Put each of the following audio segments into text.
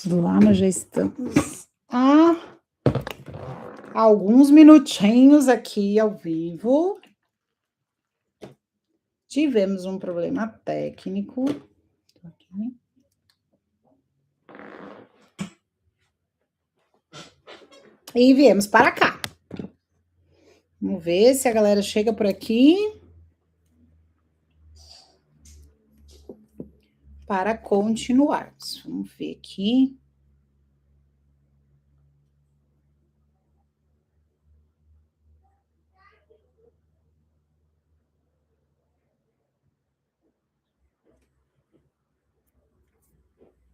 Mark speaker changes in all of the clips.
Speaker 1: Lá nós já estamos há alguns minutinhos aqui ao vivo. Tivemos um problema técnico. Aqui. E viemos para cá. Vamos ver se a galera chega por aqui. Para continuarmos. Vamos ver aqui.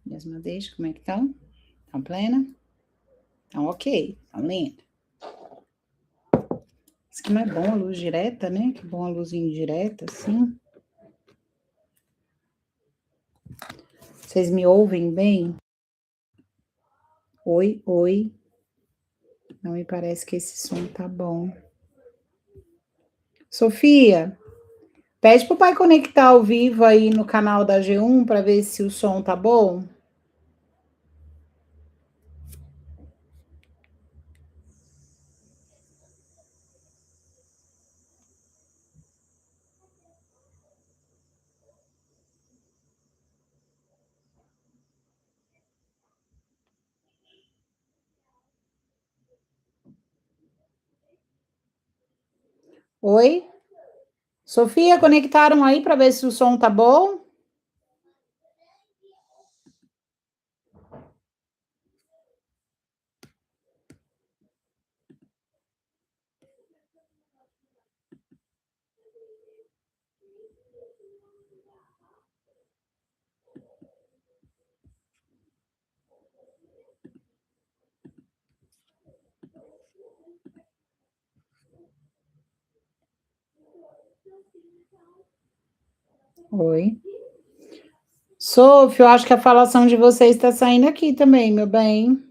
Speaker 1: Mesma deixa, como é que estão? Estão plena? Então, ok. Estão linda. Isso que não é bom a luz direta, né? Que bom a luz indireta, assim. Vocês me ouvem bem? Oi, oi. Não me parece que esse som tá bom. Sofia, pede pro pai conectar ao vivo aí no canal da G1 para ver se o som tá bom. Oi? Sofia, conectaram aí para ver se o som tá bom? Oi. Sofia, eu acho que a falação de vocês está saindo aqui também, meu bem.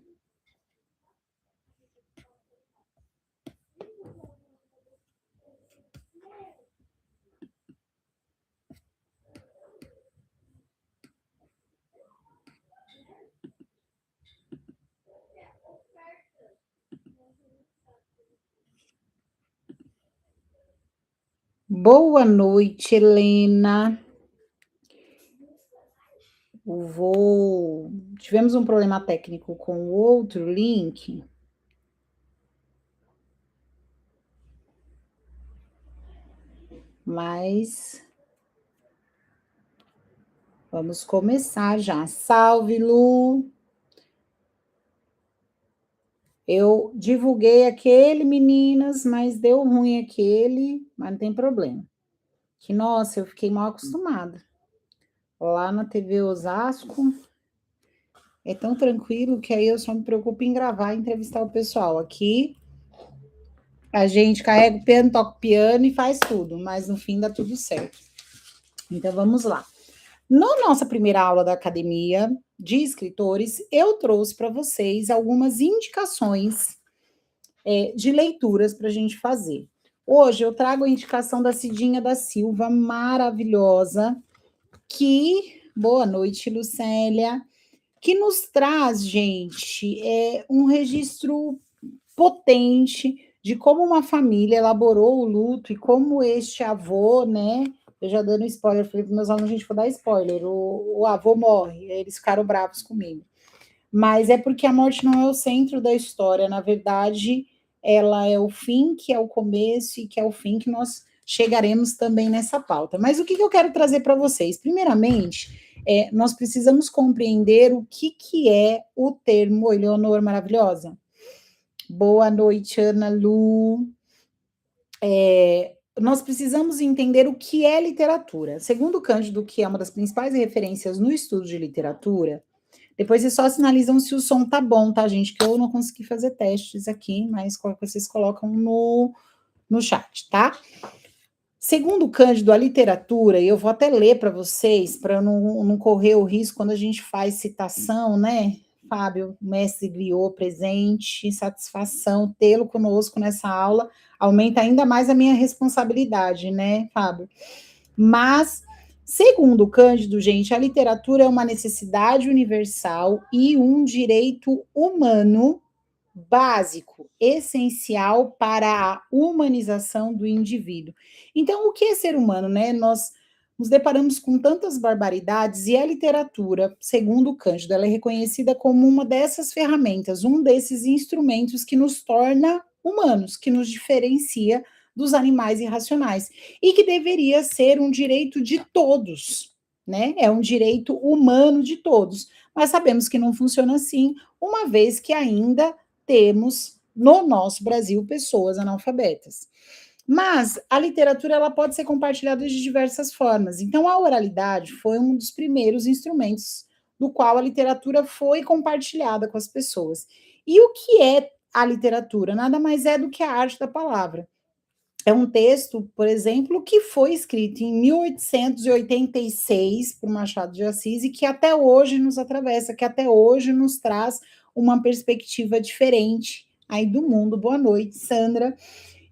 Speaker 1: Boa noite, Helena. Tivemos um problema técnico com o outro link. Mas vamos começar já. Salve, Lu! Eu divulguei aquele, meninas, mas deu ruim aquele, mas não tem problema. Que, nossa, eu fiquei mal acostumada. Lá na TV Osasco, é tão tranquilo que aí eu só me preocupo em gravar e entrevistar o pessoal. Aqui, a gente carrega o piano, toca o piano e faz tudo, mas no fim dá tudo certo. Então, vamos lá. Na nossa primeira aula da Academia de Escritores, eu trouxe para vocês algumas indicações de leituras para a gente fazer. Hoje eu trago a indicação da Cidinha da Silva, maravilhosa, boa noite, Lucélia, que nos traz, gente, um registro potente de como uma família elaborou o luto e como este avô, né? Eu já dando spoiler, falei para meus alunos, gente, vou dar spoiler, o avô morre, eles ficaram bravos comigo. Mas é porque a morte não é o centro da história, na verdade, ela é o fim, que é o começo, e que é o fim que nós chegaremos também nessa pauta. Mas o que eu quero trazer para vocês? Primeiramente, nós precisamos compreender o que é o termo Eleonor Maravilhosa. Boa noite, Ana Lu. Nós precisamos entender o que é literatura. Segundo Cândido, que é uma das principais referências no estudo de literatura, depois vocês só sinalizam se o som tá bom, tá, gente? Que eu não consegui fazer testes aqui, mas vocês colocam no chat, tá? Segundo Cândido, a literatura, e eu vou até ler para vocês, para não correr o risco quando a gente faz citação, né? Fábio, mestre Griot, presente, satisfação tê-lo conosco nessa aula, aumenta ainda mais a minha responsabilidade, né, Fábio? Mas, Segundo Cândido, gente, a literatura é uma necessidade universal e um direito humano básico, essencial para a humanização do indivíduo. Então, o que é ser humano, né? Nós nos deparamos com tantas barbaridades e a literatura, segundo Cândido, ela é reconhecida como uma dessas ferramentas, um desses instrumentos que nos torna humanos, que nos diferencia dos animais irracionais e que deveria ser um direito de todos, né? É um direito humano de todos. Mas sabemos que não funciona assim, uma vez que ainda temos no nosso Brasil pessoas analfabetas. Mas a literatura ela pode ser compartilhada de diversas formas. Então a oralidade foi um dos primeiros instrumentos do qual a literatura foi compartilhada com as pessoas. E o que é a literatura? Nada mais é do que a arte da palavra. É um texto, por exemplo, que foi escrito em 1886 por Machado de Assis e que até hoje nos atravessa, que até hoje nos traz uma perspectiva diferente aí do mundo. Boa noite, Sandra.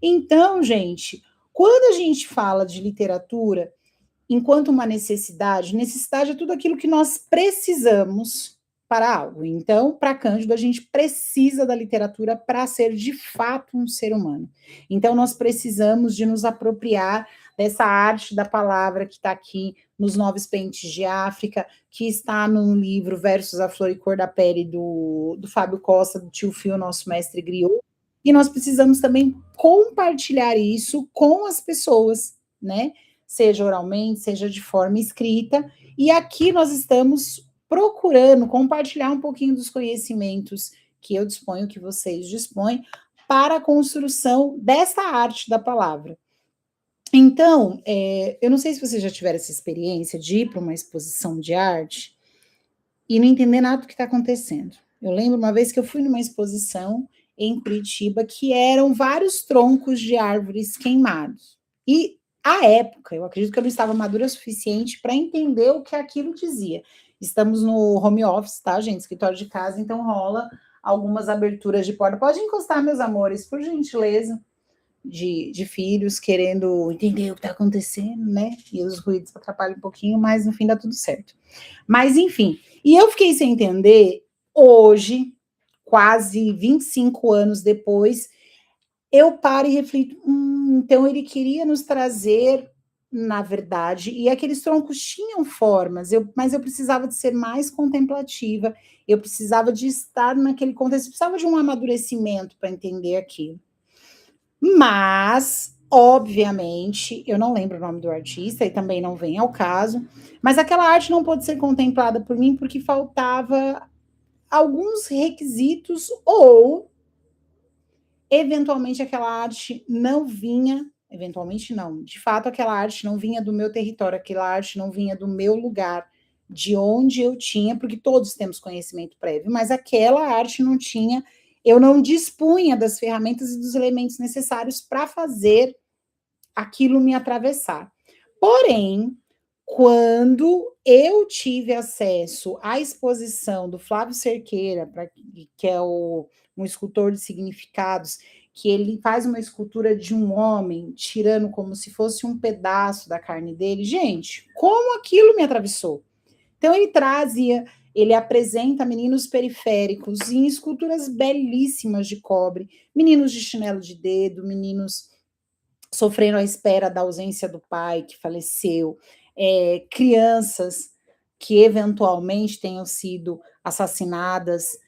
Speaker 1: Então, gente, quando a gente fala de literatura enquanto uma necessidade, necessidade é tudo aquilo que nós precisamos para algo. Então, para Cândido, a gente precisa da literatura para ser de fato um ser humano. Então, nós precisamos de nos apropriar dessa arte da palavra que está aqui nos Nove Pentes de África, que está no livro Versos à Flor e Cor da Pele do Fábio Costa, do tio Fio, nosso mestre griot. E nós precisamos também compartilhar isso com as pessoas, né? Seja oralmente, seja de forma escrita. E aqui nós estamos procurando compartilhar um pouquinho dos conhecimentos que eu disponho, que vocês dispõem, para a construção dessa arte da palavra. Então, eu não sei se vocês já tiveram essa experiência de ir para uma exposição de arte e não entender nada do que está acontecendo. Eu lembro uma vez que eu fui numa exposição em Curitiba que eram vários troncos de árvores queimados. E à época, eu acredito que eu não estava madura o suficiente para entender o que aquilo dizia. Estamos no home office, tá, gente? Escritório de casa, então rola algumas aberturas de porta. Pode encostar, meus amores, por gentileza, de filhos querendo entender o que está acontecendo, né? E os ruídos atrapalham um pouquinho, mas no fim dá tudo certo. Mas, enfim, e eu fiquei sem entender hoje, quase 25 anos depois, eu paro e reflito, então ele queria nos trazer, na verdade, e aqueles troncos tinham formas, mas eu precisava de ser mais contemplativa, eu precisava de estar naquele contexto, eu precisava de um amadurecimento para entender aquilo. Mas, obviamente, eu não lembro o nome do artista e também não vem ao caso, mas aquela arte não pôde ser contemplada por mim porque faltava alguns requisitos ou eventualmente aquela arte não vinha, eventualmente não, de fato aquela arte não vinha do meu território, aquela arte não vinha do meu lugar, de onde eu tinha, porque todos temos conhecimento prévio, mas aquela arte não tinha, eu não dispunha das ferramentas e dos elementos necessários para fazer aquilo me atravessar. Porém, quando eu tive acesso à exposição do Flávio Cerqueira, que é um escultor de significados, que ele faz uma escultura de um homem tirando como se fosse um pedaço da carne dele, gente, como aquilo me atravessou. Então ele apresenta meninos periféricos em esculturas belíssimas de cobre, meninos de chinelo de dedo, meninos sofrendo à espera da ausência do pai que faleceu, crianças que eventualmente tenham sido assassinadas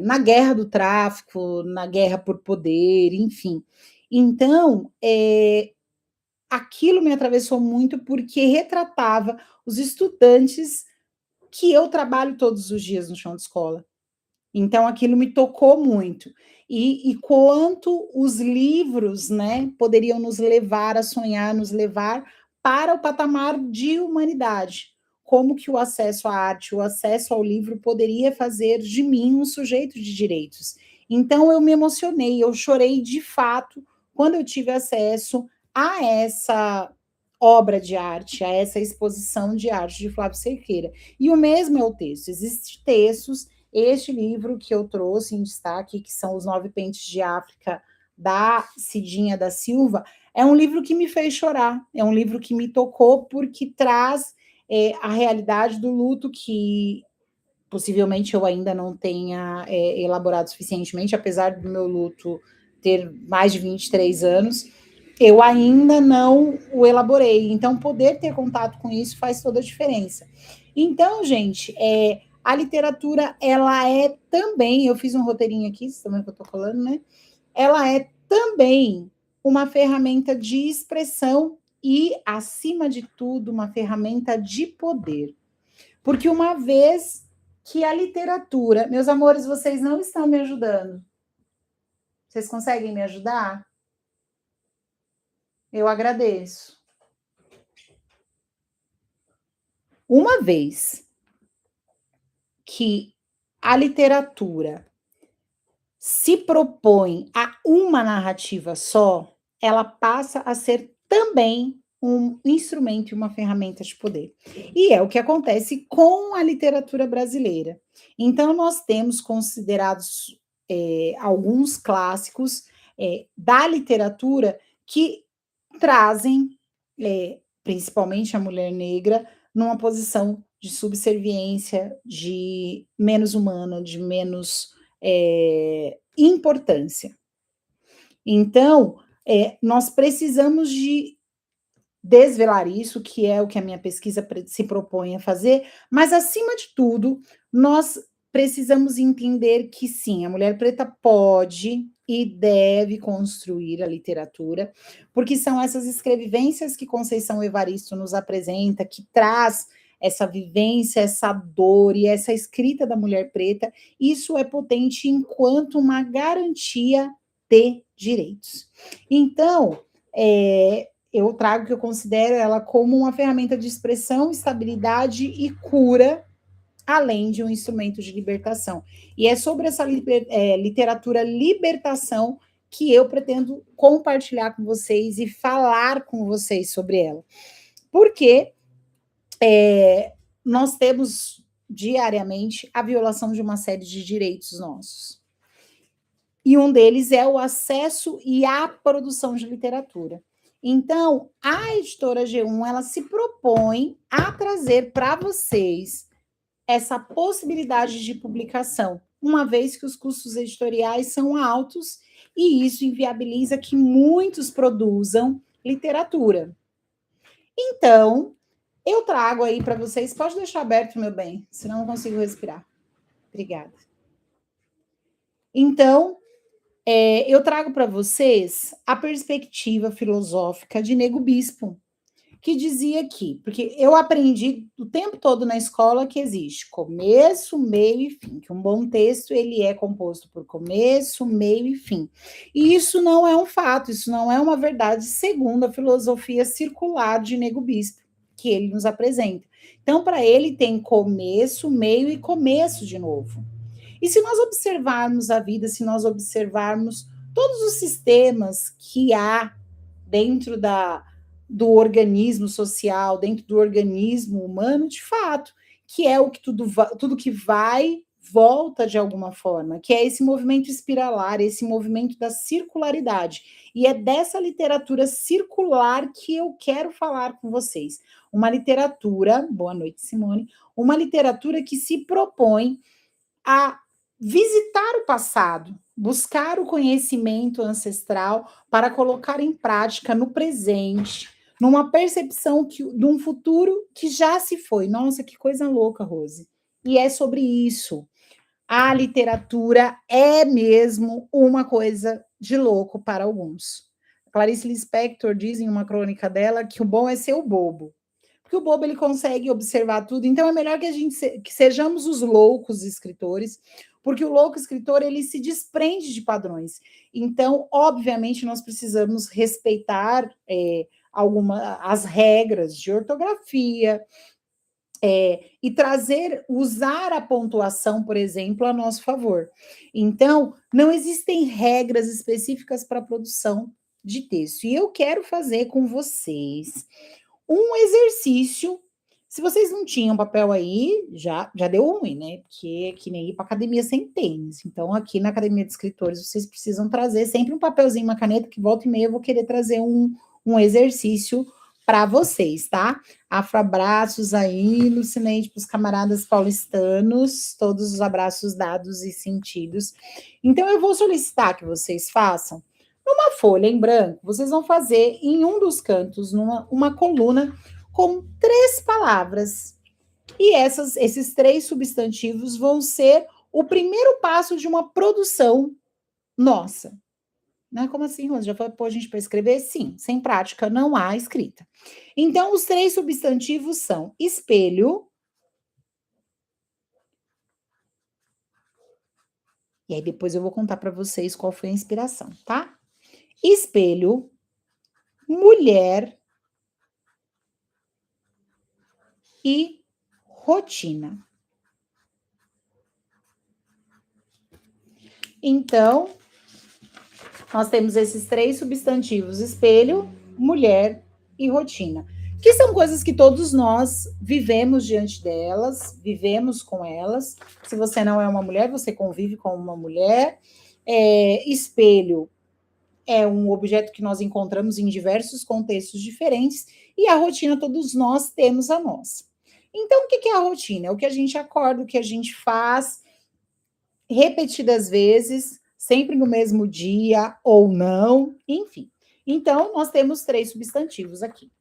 Speaker 1: na guerra do tráfico, na guerra por poder, enfim. Então, aquilo me atravessou muito porque retratava os estudantes que eu trabalho todos os dias no chão de escola. Então, aquilo me tocou muito. E quanto os livros, né, poderiam nos levar a sonhar, nos levar para o patamar de humanidade. Como que o acesso à arte, o acesso ao livro poderia fazer de mim um sujeito de direitos. Então, eu me emocionei, eu chorei de fato quando eu tive acesso a essa obra de arte, a essa exposição de arte de Flávio Cerqueira. E o mesmo é o texto. Existem textos. Este livro que eu trouxe em destaque, que são Os Nove Pentes de África, da Cidinha da Silva, É um livro que me fez chorar, é um livro que me tocou, porque traz a realidade do luto que possivelmente eu ainda não tenha elaborado suficientemente, apesar do meu luto ter mais de 23 anos, eu ainda não o elaborei. Então, poder ter contato com isso faz toda a diferença. Então, gente, a literatura, ela é também, eu fiz um roteirinho aqui, vocês também que eu estou falando, né? Ela é também uma ferramenta de expressão e, acima de tudo, uma ferramenta de poder. Porque uma vez que a literatura, meus amores, vocês não estão me ajudando. Vocês conseguem me ajudar? Eu agradeço. Uma vez que a literatura se propõe a uma narrativa só, ela passa a ser também um instrumento e uma ferramenta de poder. E é o que acontece com a literatura brasileira. Então, nós temos considerados alguns clássicos da literatura que trazem, principalmente a mulher negra, numa posição de subserviência, de menos humana, de menos importância. Então, nós precisamos de desvelar isso, que é o que a minha pesquisa se propõe a fazer, mas, acima de tudo, nós precisamos entender que, sim, a mulher preta pode e deve construir a literatura, porque são essas escrevivências que Conceição Evaristo nos apresenta, que traz essa vivência, essa dor e essa escrita da mulher preta, isso é potente enquanto uma garantia de direitos. Então, eu trago que eu considero ela como uma ferramenta de expressão, estabilidade e cura, além de um instrumento de libertação. E é sobre essa literatura libertação que eu pretendo compartilhar com vocês e falar com vocês sobre ela. Porque nós temos diariamente a violação de uma série de direitos nossos. E um deles é o acesso e a produção de literatura. Então, a editora G1, ela se propõe a trazer para vocês essa possibilidade de publicação, uma vez que os custos editoriais são altos e isso inviabiliza que muitos produzam literatura. Então, eu trago aí para vocês, pode deixar aberto, meu bem, senão eu não consigo respirar. Obrigada. Então, eu trago para vocês a perspectiva filosófica de Nego Bispo, que dizia que, porque eu aprendi o tempo todo na escola que existe começo, meio e fim, que um bom texto ele é composto por começo, meio e fim. E isso não é um fato, isso não é uma verdade segundo a filosofia circular de Nego Bispo, que ele nos apresenta. Então, para ele tem começo, meio e começo de novo. E se nós observarmos a vida, se nós observarmos todos os sistemas que há dentro do organismo social, dentro do organismo humano, de fato, que é o que tudo que vai, volta de alguma forma, que é esse movimento espiralar, esse movimento da circularidade. E é dessa literatura circular que eu quero falar com vocês. Uma literatura, boa noite, Simone, uma literatura que se propõe a visitar o passado, buscar o conhecimento ancestral para colocar em prática no presente, numa percepção de um futuro que já se foi. Nossa, que coisa louca, Rose. E é sobre isso. A literatura é mesmo uma coisa de louco para alguns. Clarice Lispector diz em uma crônica dela que o bom é ser o bobo. Porque o bobo ele consegue observar tudo, então é melhor que a gente que sejamos os loucos escritores, porque o louco escritor ele se desprende de padrões. Então, obviamente, nós precisamos respeitar as regras de ortografia, e usar a pontuação, por exemplo, a nosso favor. Então, não existem regras específicas para a produção de texto. E eu quero fazer com vocês um exercício Se vocês não tinham papel aí, já deu ruim, né? Porque é que nem ir para academia sem tênis. Então, aqui na Academia de Escritores, vocês precisam trazer sempre um papelzinho, uma caneta, que volta e meia eu vou querer trazer um exercício para vocês, tá? Afroabraços aí, Lucineide, para os camaradas paulistanos, todos os abraços dados e sentidos. Então, eu vou solicitar que vocês façam numa folha em branco, vocês vão fazer em um dos cantos, uma coluna com 3 palavras. E esses 3 substantivos vão ser o primeiro passo de uma produção nossa. Né? Como assim, Rosa? Já foi pôr a gente para escrever? Sim, sem prática não há escrita. Então, os 3 substantivos são espelho. E aí depois eu vou contar para vocês qual foi a inspiração, tá? Espelho, mulher e rotina. Então, nós temos esses 3 substantivos: espelho, mulher e rotina, que são coisas que todos nós vivemos diante delas, vivemos com elas. Se você não é uma mulher, você convive com uma mulher. Espelho é um objeto que nós encontramos em diversos contextos diferentes, e a rotina todos nós temos a nossa. Então, o que é a rotina? É o que a gente acorda, o que a gente faz repetidas vezes, sempre no mesmo dia ou não, enfim. Então, nós temos 3 substantivos aqui.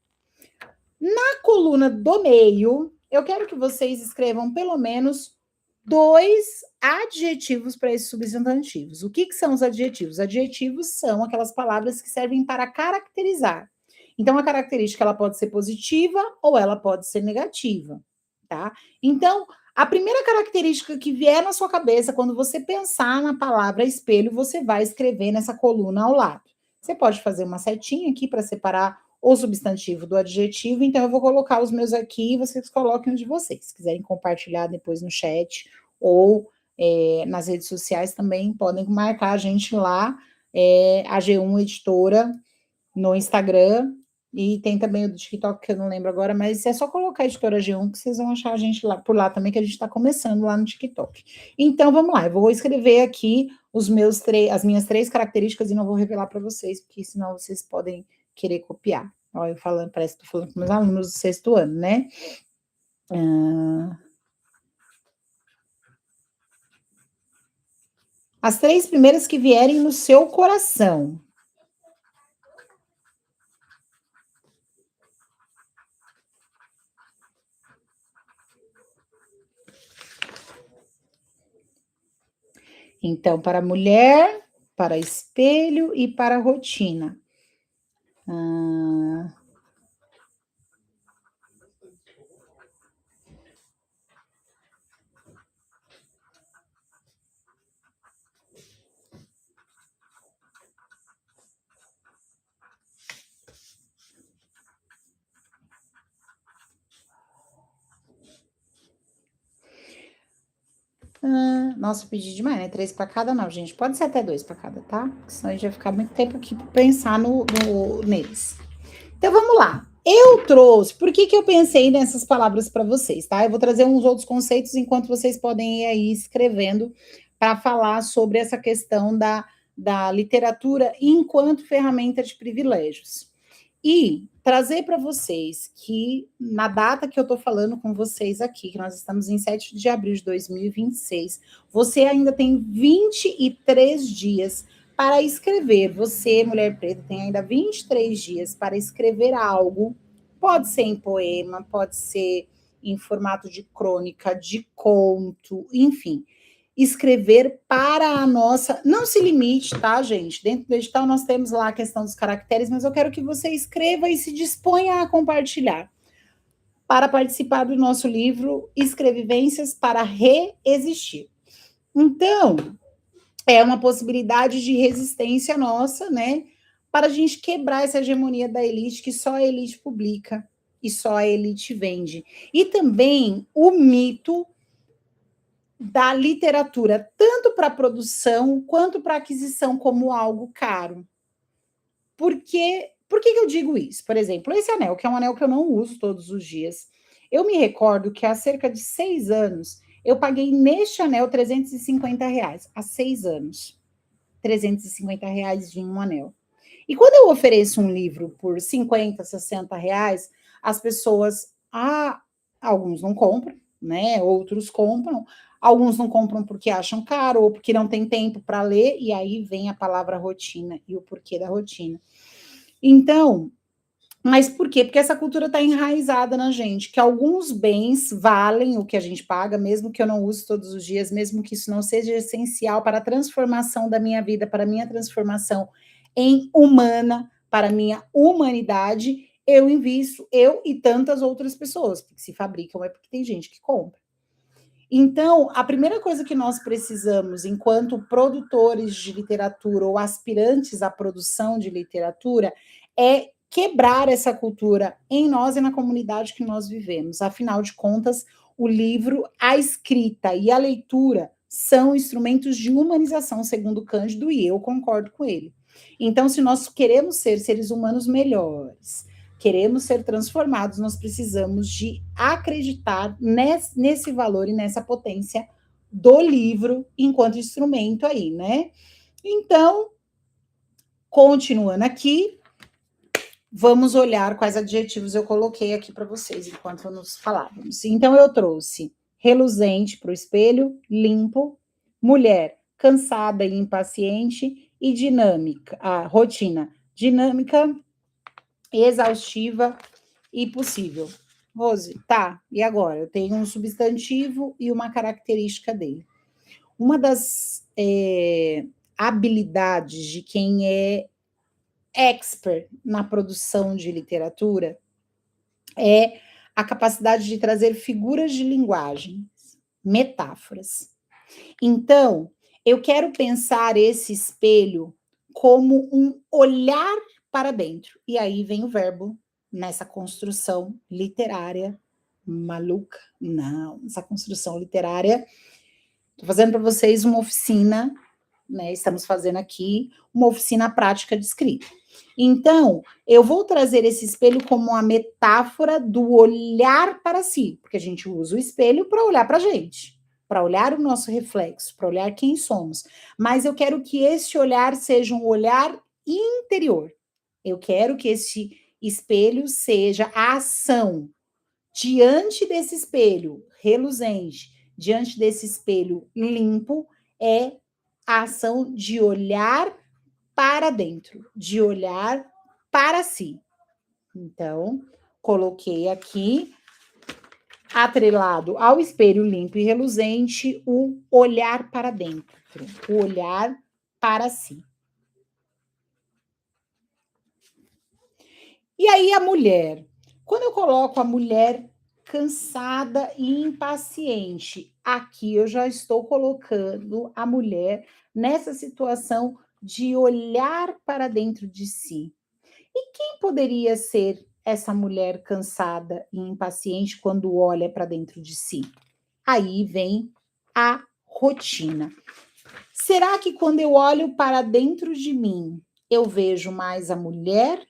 Speaker 1: Na coluna do meio, eu quero que vocês escrevam pelo menos 2 adjetivos para esses substantivos. O que são os adjetivos? Adjetivos são aquelas palavras que servem para caracterizar. Então, a característica ela pode ser positiva ou ela pode ser negativa, tá? Então, a primeira característica que vier na sua cabeça quando você pensar na palavra espelho, você vai escrever nessa coluna ao lado. Você pode fazer uma setinha aqui para separar o substantivo do adjetivo, então eu vou colocar os meus aqui e vocês coloquem os de vocês. Se quiserem compartilhar depois no chat ou nas redes sociais também, podem marcar a gente lá, a G1 Editora, no Instagram, e tem também o do TikTok, que eu não lembro agora, mas é só colocar a Editora G1 que vocês vão achar a gente lá, por lá também, que a gente está começando lá no TikTok. Então, vamos lá, eu vou escrever aqui as minhas 3 características e não vou revelar para vocês, porque senão vocês podem querer copiar. Olha, eu falando, parece que estou falando com meus alunos do 6º ano, né? As 3 primeiras que vierem no seu coração. Então, para mulher, para espelho e para rotina. Nossa, pedi demais, né? 3 para cada, não, gente. Pode ser até 2 para cada, tá? Porque senão a gente vai ficar muito tempo aqui para pensar neles. Então vamos lá. Eu trouxe, por que eu pensei nessas palavras para vocês, tá? Eu vou trazer uns outros conceitos enquanto vocês podem ir aí escrevendo para falar sobre essa questão da literatura enquanto ferramenta de privilégios. E trazer para vocês que, na data que eu estou falando com vocês aqui, que nós estamos em 7 de abril de 2026, você ainda tem 23 dias para escrever. Você, mulher preta, tem ainda 23 dias para escrever algo. Pode ser em poema, pode ser em formato de crônica, de conto, enfim, escrever para a nossa. Não se limite, tá, gente? Dentro do edital nós temos lá a questão dos caracteres, mas eu quero que você escreva e se disponha a compartilhar. Para participar do nosso livro Escrevivências para Reexistir. Então, é uma possibilidade de resistência nossa, né? Para a gente quebrar essa hegemonia da elite, que só a elite publica e só a elite vende. E também o mito da literatura, tanto para produção quanto para aquisição, como algo caro. Por que eu digo isso? Por exemplo, esse anel, que é um anel que eu não uso todos os dias, Eu me recordo que há cerca de 6 anos, eu paguei neste anel R$ 350, há 6 anos. R$ 350 de um anel. E quando eu ofereço um livro por 50, R$ 60, as pessoas, alguns não compram, né? Outros compram, alguns não compram porque acham caro ou porque não tem tempo para ler, e aí vem a palavra rotina e o porquê da rotina. Então, mas por quê? Porque essa cultura está enraizada na gente, que alguns bens valem o que a gente paga, mesmo que eu não use todos os dias, mesmo que isso não seja essencial para a transformação da minha vida, para a minha transformação em humana, para a minha humanidade, eu invisto, eu e tantas outras pessoas, porque se fabricam é porque tem gente que compra. Então, a primeira coisa que nós precisamos, enquanto produtores de literatura ou aspirantes à produção de literatura, é quebrar essa cultura em nós e na comunidade que nós vivemos. Afinal de contas, o livro, a escrita e a leitura são instrumentos de humanização, segundo Cândido, e eu concordo com ele. Então, se nós queremos ser seres humanos melhores, queremos ser transformados, nós precisamos de acreditar nesse valor e nessa potência do livro enquanto instrumento aí, né? Então, continuando aqui, vamos olhar quais adjetivos eu coloquei aqui para vocês enquanto nos falávamos. Então, eu trouxe reluzente para o espelho, limpo, mulher, cansada e impaciente, e dinâmica, a rotina, dinâmica, exaustiva e possível. Rose, tá, e agora? Eu tenho um substantivo e uma característica dele. Uma das habilidades de quem é expert na produção de literatura é a capacidade de trazer figuras de linguagem, metáforas. Então, eu quero pensar esse espelho como um olhar para dentro. E aí vem o verbo nessa construção literária maluca. Não, essa construção literária. Estou fazendo para vocês uma oficina, né? Estamos fazendo aqui uma oficina prática de escrita. Então, eu vou trazer esse espelho como uma metáfora do olhar para si, porque a gente usa o espelho para olhar para a gente, para olhar o nosso reflexo, para olhar quem somos. Mas eu quero que esse olhar seja um olhar interior. Eu quero que esse espelho seja a ação diante desse espelho reluzente, diante desse espelho limpo, é a ação de olhar para dentro, de olhar para si. Então, coloquei aqui, atrelado ao espelho limpo e reluzente, o olhar para dentro, o olhar para si. E aí a mulher, quando eu coloco a mulher cansada e impaciente, aqui eu já estou colocando a mulher nessa situação de olhar para dentro de si. E quem poderia ser essa mulher cansada e impaciente quando olha para dentro de si? Aí vem a rotina. Será que quando eu olho para dentro de mim, eu vejo mais a mulher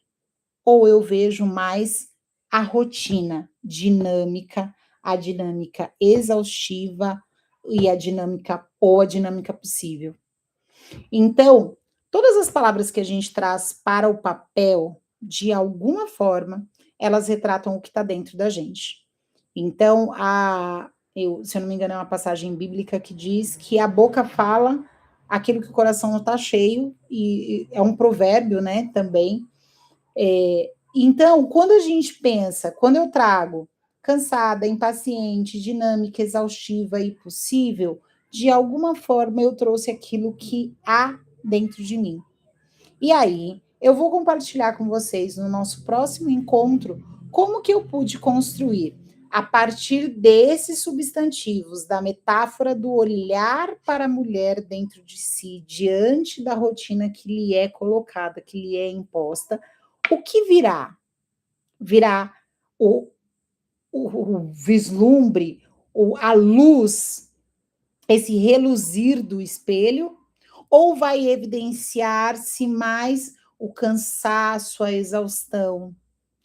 Speaker 1: ou eu vejo mais a rotina dinâmica, a dinâmica exaustiva e a dinâmica ou a dinâmica possível? Então, todas as palavras que a gente traz para o papel, de alguma forma, elas retratam o que está dentro da gente. Então, se eu não me engano, é uma passagem bíblica que diz que a boca fala aquilo que o coração não está cheio, e é um provérbio, né, também. Então, quando a gente pensa, quando eu trago cansada, impaciente, dinâmica, exaustiva e possível, de alguma forma eu trouxe aquilo que há dentro de mim. E aí, eu vou compartilhar com vocês no nosso próximo encontro como que eu pude construir, a partir desses substantivos, da metáfora do olhar para a mulher dentro de si, diante da rotina que lhe é colocada, que lhe é imposta, o que virá? Virá o vislumbre, a luz, esse reluzir do espelho, ou vai evidenciar-se mais o cansaço, a exaustão,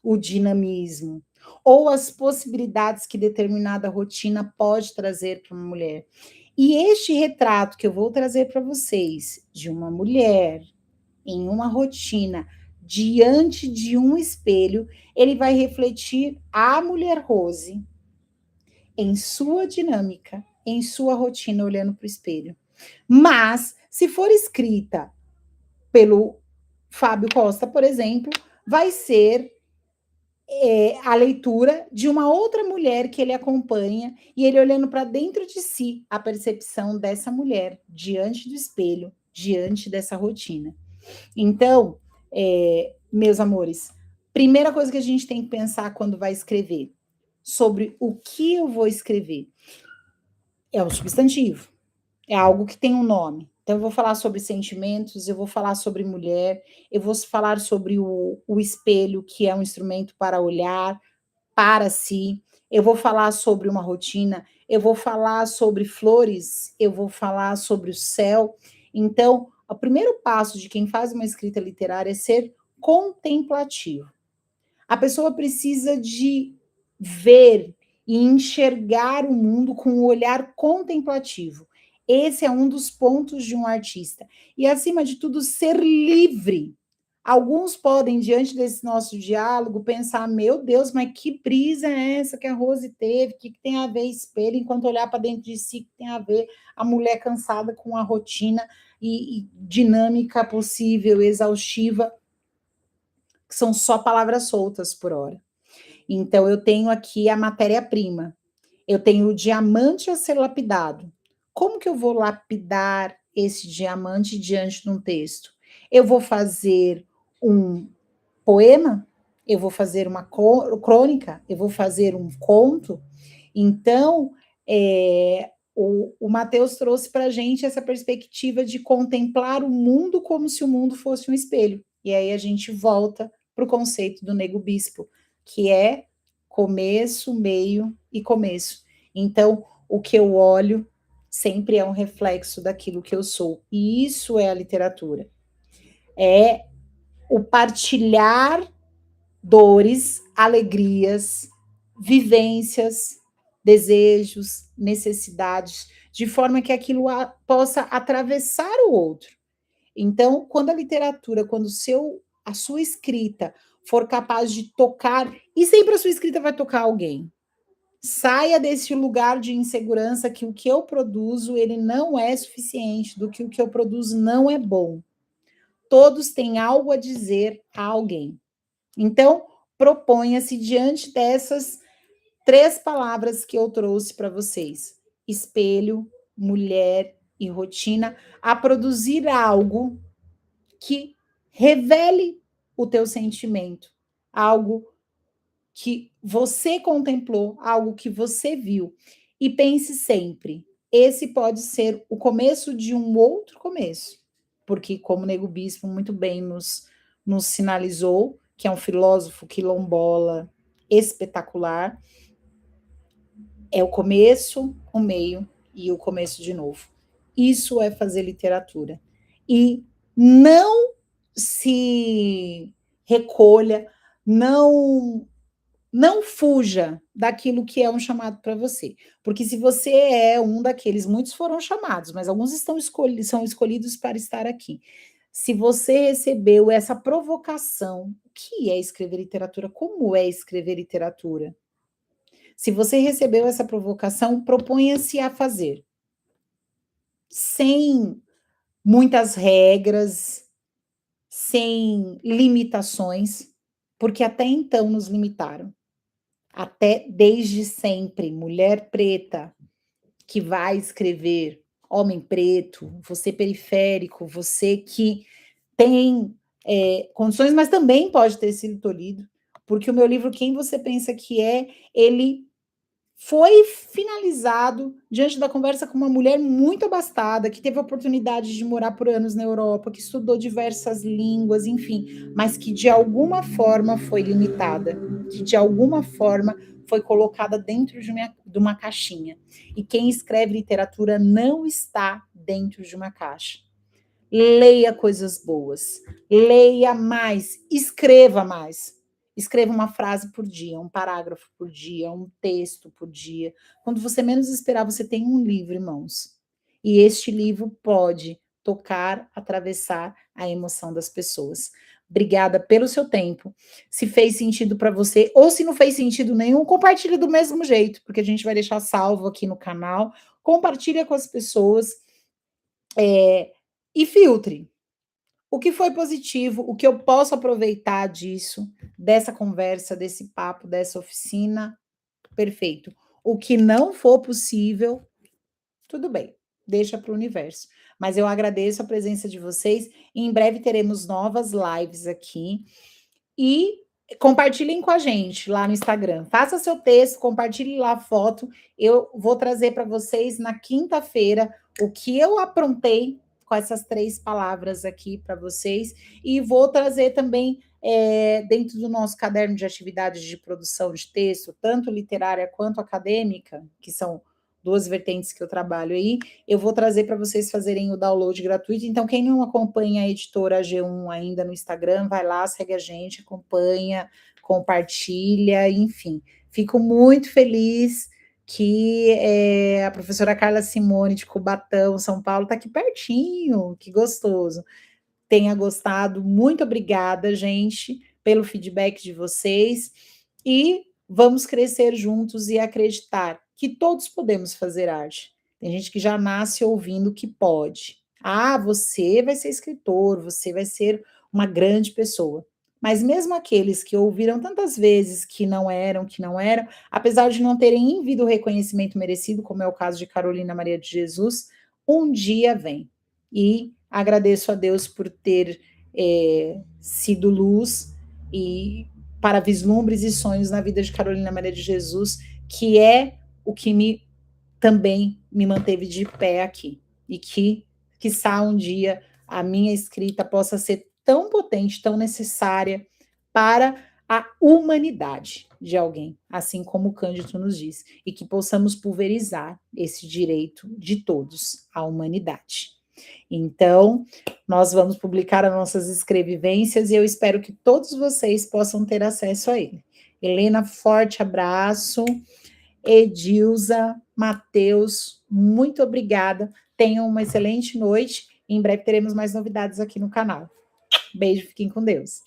Speaker 1: o dinamismo, ou as possibilidades que determinada rotina pode trazer para uma mulher. E este retrato que eu vou trazer para vocês de uma mulher em uma rotina diante de um espelho, ele vai refletir a mulher Rose em sua dinâmica, em sua rotina olhando para o espelho. Mas se for escrita pelo Fábio Costa, por exemplo, vai ser a leitura de uma outra mulher que ele acompanha e ele olhando para dentro de si, a percepção dessa mulher diante do espelho, diante dessa rotina. Então, meus amores, primeira coisa que a gente tem que pensar quando vai escrever, sobre o que eu vou escrever, é o substantivo, é algo que tem um nome. Então, eu vou falar sobre sentimentos, eu vou falar sobre mulher, eu vou falar sobre o espelho, que é um instrumento para olhar para si, eu vou falar sobre uma rotina, eu vou falar sobre flores, eu vou falar sobre o céu. Então, o primeiro passo de quem faz uma escrita literária é ser contemplativo. A pessoa precisa de ver e enxergar o mundo com um olhar contemplativo. Esse é um dos pontos de um artista. E, acima de tudo, ser livre. Alguns podem, diante desse nosso diálogo, pensar: meu Deus, mas que brisa é essa que a Rose teve? O que tem a ver espelho? Enquanto olhar para dentro de si, o que tem a ver a mulher cansada com a rotina e dinâmica possível, exaustiva, que são só palavras soltas por hora. Então, eu tenho aqui a matéria-prima, eu tenho o diamante a ser lapidado. Como que eu vou lapidar esse diamante diante de um texto? Eu vou fazer um poema? Eu vou fazer uma crônica? Eu vou fazer um conto? Então, o Matheus trouxe para a gente essa perspectiva de contemplar o mundo como se o mundo fosse um espelho. E aí a gente volta para o conceito do Nego Bispo, que é começo, meio e começo. Então, o que eu olho sempre é um reflexo daquilo que eu sou. E isso é a literatura. É o partilhar dores, alegrias, vivências, desejos, necessidades, de forma que aquilo possa atravessar o outro. Então, quando a literatura, quando a sua escrita for capaz de tocar, e sempre a sua escrita vai tocar alguém. Saia desse lugar de insegurança que o que eu produzo, ele não é suficiente, do que o que eu produzo não é bom. Todos têm algo a dizer a alguém. Então, proponha-se diante dessas 3 palavras que eu trouxe para vocês: espelho, mulher e rotina, a produzir algo que revele o teu sentimento, algo que você contemplou, algo que você viu. E pense sempre, esse pode ser o começo de um outro começo, porque, como Nego Bispo muito bem nos sinalizou, que é um filósofo quilombola espetacular, é o começo, o meio e o começo de novo. Isso é fazer literatura. E não se recolha, não fuja daquilo que é um chamado para você. Porque se você é um daqueles, muitos foram chamados, mas alguns são escolhidos para estar aqui. Se você recebeu essa provocação, o que é escrever literatura? Como é escrever literatura? Se você recebeu essa provocação, proponha-se a fazer. Sem muitas regras, sem limitações, porque até então nos limitaram. Até desde sempre, mulher preta que vai escrever, homem preto, você periférico, você que tem condições, mas também pode ter sido tolhido, porque o meu livro Quem Você Pensa Que É, ele foi finalizado diante da conversa com uma mulher muito abastada, que teve a oportunidade de morar por anos na Europa, que estudou diversas línguas, enfim, mas que de alguma forma foi limitada, que de alguma forma foi colocada dentro de uma caixinha. E quem escreve literatura não está dentro de uma caixa. Leia coisas boas, leia mais, escreva mais. Escreva uma frase por dia, um parágrafo por dia, um texto por dia. Quando você menos esperar, você tem um livro em mãos. E este livro pode tocar, atravessar a emoção das pessoas. Obrigada pelo seu tempo. Se fez sentido para você, ou se não fez sentido nenhum, compartilhe do mesmo jeito, porque a gente vai deixar salvo aqui no canal. Compartilha com as pessoas e filtre. O que foi positivo, o que eu posso aproveitar disso, dessa conversa, desse papo, dessa oficina, perfeito. O que não for possível, tudo bem, deixa para o universo. Mas eu agradeço a presença de vocês. E em breve teremos novas lives aqui. E compartilhem com a gente lá no Instagram. Faça seu texto, compartilhe lá a foto. Eu vou trazer para vocês na quinta-feira o que eu aprontei com essas 3 palavras aqui para vocês. E vou trazer também, dentro do nosso caderno de atividades de produção de texto, tanto literária quanto acadêmica, que são 2 vertentes que eu trabalho aí, eu vou trazer para vocês fazerem o download gratuito. Então, quem não acompanha a editora G1 ainda no Instagram, vai lá, segue a gente, acompanha, compartilha, enfim. Fico muito feliz que a professora Carla Simone, de Cubatão, São Paulo, está aqui pertinho, que gostoso. Tenha gostado, muito obrigada, gente, pelo feedback de vocês, e vamos crescer juntos e acreditar que todos podemos fazer arte. Tem gente que já nasce ouvindo que pode. Ah, você vai ser escritor, você vai ser uma grande pessoa. Mas mesmo aqueles que ouviram tantas vezes que não eram, apesar de não terem vindo o reconhecimento merecido, como é o caso de Carolina Maria de Jesus, um dia vem. E agradeço a Deus por ter sido luz e para vislumbres e sonhos na vida de Carolina Maria de Jesus, que é o que também me manteve de pé aqui. E que, quiçá, um dia a minha escrita possa ser tão potente, tão necessária para a humanidade de alguém, assim como o Cândido nos diz, e que possamos pulverizar esse direito de todos à humanidade. Então, nós vamos publicar as nossas escrevivências e eu espero que todos vocês possam ter acesso a ele. Helena, forte abraço. Edilza, Matheus, muito obrigada. Tenham uma excelente noite. Em breve teremos mais novidades aqui no canal. Beijo, fiquem com Deus.